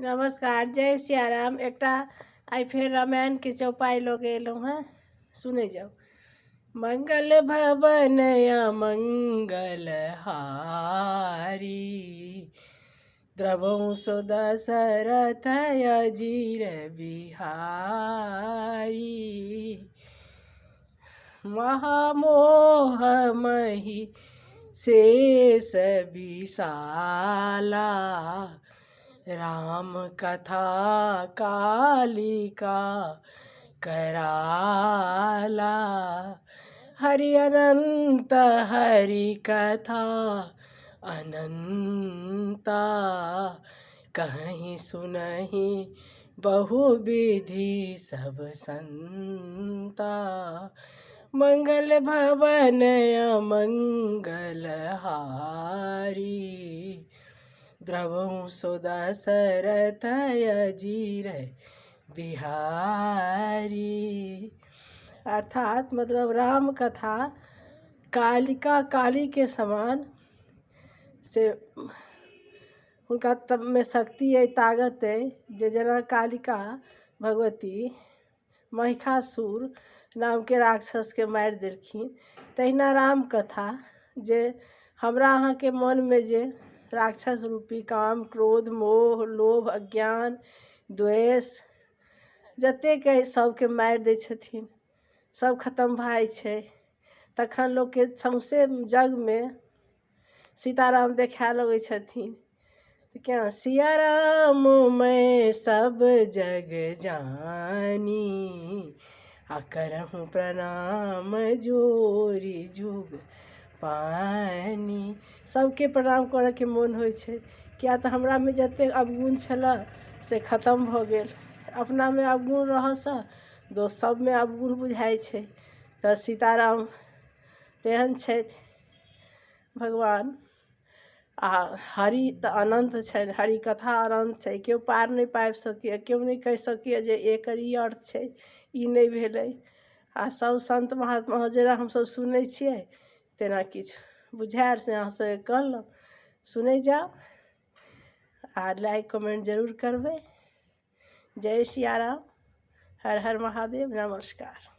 नमस्कार, जय सियाराम। एकटा आई फिर रामायण के चौपाई लोग एलहुँ हैं, सुने जाओ। मंगल भवन मंगल हारी, द्रवहु सो दशरथ अजीर बिहारी। महामोह मही शेष विशाला, राम कथा कालिका कराला। हरि अनंत हरि कथा अनंता, कहीं सुनहि बहुविधि सब संता। मंगल भवन मंगल हारी, द्रवहु सो दशरथ अजीर बिहारी। अर्थात मतलब राम कथा कालिका काली के समान से उनका तब में शक्ति है, ताकत है। जे जना कालिका भगवती महिषासुर नाम के राक्षस के मार देलखिन, तहिना राम कथा जे हमरा अहाँ के मन में जे राक्षस रूपी काम, क्रोध, मोह, लोभ, अज्ञान, द्वेष जतेक सबके मारि दै छथिन, सब खत्म भऽ जाइ छै। तखन लोग के सौंसे जग में सीताराम देखाए लगै छथिन। क्या सिया राम मैं सब जग जानी, आ करहूँ प्रणाम जोरी जुग पानी। सबके प्रणाम करऽ के मोन होइ छै, किया तऽ हमरा में जते अवगुण छला से खत्म भऽ गेल। अपना में अवगुण रहसँ दोस्त सब में अवगुण बुझाइ छै। तऽ सीताराम तेहन छथि भगवान। आ हरि तऽ अनंत छै, हरि कथा अनंत छै, केओ पार नहीं पाबि सकैए, केओ नहीं कहि सकैए जे एकर ई अर्थ छै, ई नहीं भेलै। आ सब संत महात्मा जेना हमसब सुनै छियै तेना किछु बुझायल से अहाँ से कहलहुँ। सुनै जाओ आ लाइक कमेंट जरूर करबै। जय सिया राम। हर हर महादेव। नमस्कार।